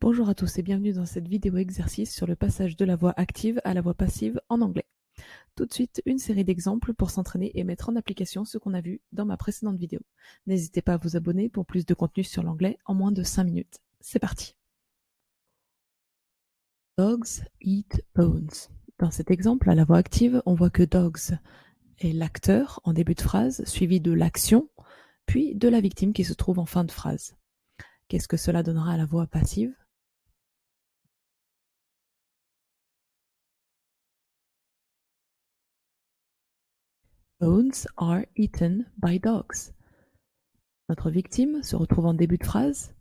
Bonjour à tous et bienvenue dans cette vidéo exercice sur le passage de la voix active à la voix passive en anglais. Tout de suite, une série d'exemples pour s'entraîner et mettre en application ce qu'on a vu dans ma précédente vidéo. N'hésitez pas à vous abonner pour plus de contenu sur l'anglais en moins de 5 minutes. C'est parti. Dogs eat bones. Dans cet exemple, à la voix active, on voit que dogs est l'acteur en début de phrase, suivi de l'action, puis de la victime qui se trouve en fin de phrase. Qu'est-ce que cela donnera à la voix passive ? Bones are eaten by dogs. Notre victime se retrouve en début de phrase.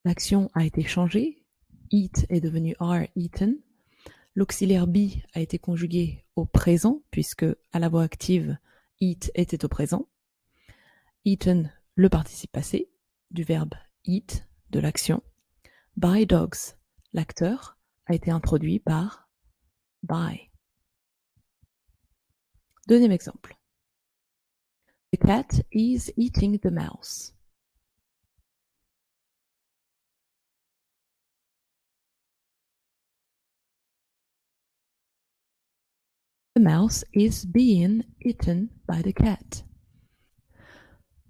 L'action a été changée. Eat est devenu are eaten. L'auxiliaire be a été conjugué au présent, puisque à la voix active, eat était au présent. Eaten, le participe passé, du verbe eat, de l'action. By dogs, l'acteur, a été introduit par by. Deuxième exemple. The cat is eating the mouse. The mouse is being eaten by the cat.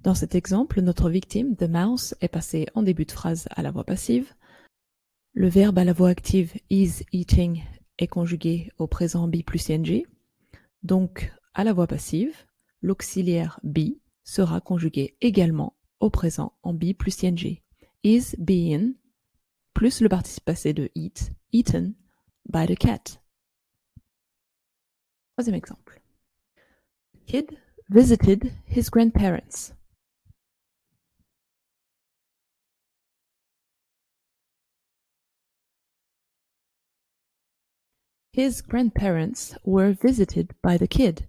Dans cet exemple, notre victime, the mouse, est passé en début de phrase à la voix passive. Le verbe à la voix active is eating est conjugué au présent be plus ing. Donc, à la voix passive, l'auxiliaire be sera conjugué également au présent en be plus ing. Is being plus le participe passé de eat, eaten by the cat. Troisième exemple. The kid visited his grandparents. His grandparents were visited by the kid.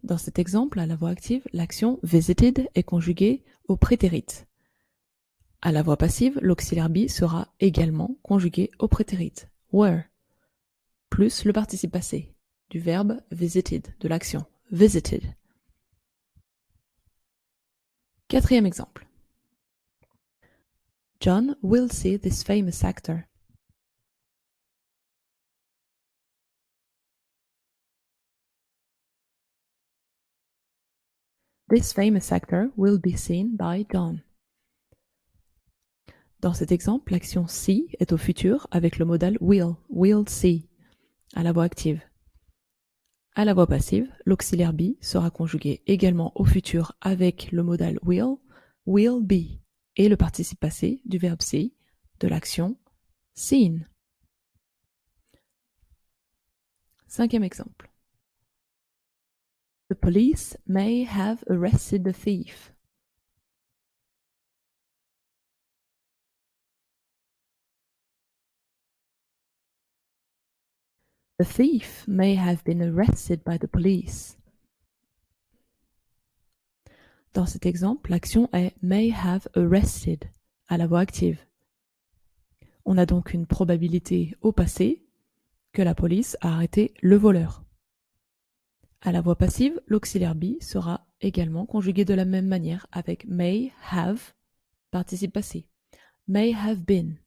Dans cet exemple, à la voix active, l'action visited est conjuguée au prétérit. À la voix passive, l'auxiliaire be sera également conjugué au prétérit. Were, plus le participe passé, du verbe visited, de l'action visited. Quatrième exemple. John will see this famous actor. This famous actor will be seen by John. Dans cet exemple, l'action see est au futur avec le modal will see, à la voix active. À la voix passive, l'auxiliaire be sera conjugué également au futur avec le modal will be, et le participe passé du verbe see, de l'action seen. Cinquième exemple. The police may have arrested the thief. The thief may have been arrested by the police. Dans cet exemple, l'action est may have arrested, à la voix active. On a donc une probabilité au passé que la police a arrêté le voleur. À la voix passive, l'auxiliaire be sera également conjugué de la même manière avec may have, participe passé. May have been,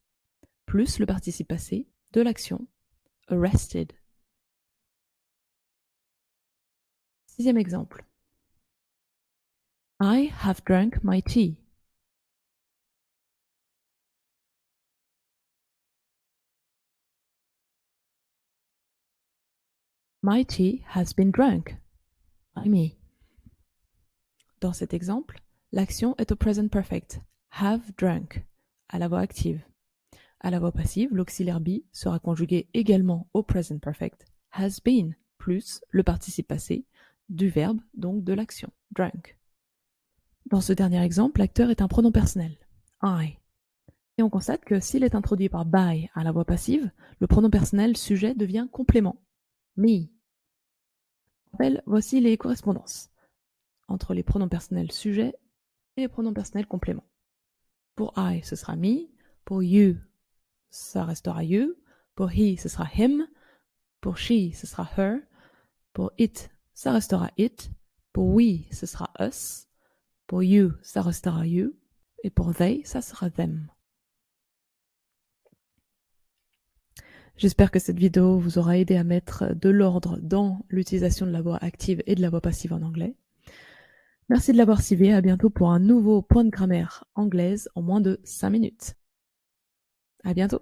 plus le participe passé de l'action arrested. Sixième exemple. I have drunk my tea. My tea has been drunk by me. Dans cet exemple, l'action est au present perfect, have drunk, à la voix active. À la voix passive, l'auxiliaire be sera conjugué également au present perfect, has been, plus le participe passé du verbe, donc de l'action, drunk. Dans ce dernier exemple, l'acteur est un pronom personnel, I. Et on constate que s'il est introduit par by à la voix passive, le pronom personnel sujet devient complément, me. Voici les correspondances entre les pronoms personnels sujets et les pronoms personnels compléments. Pour I, ce sera me. Pour you, ça restera you. Pour he, ce sera him. Pour she, ce sera her. Pour it, ça restera it. Pour we, ce sera us. Pour you, ça restera you. Et pour they, ça sera them. J'espère que cette vidéo vous aura aidé à mettre de l'ordre dans l'utilisation de la voix active et de la voix passive en anglais. Merci de l'avoir suivi, à bientôt pour un nouveau point de grammaire anglaise en moins de 5 minutes. À bientôt.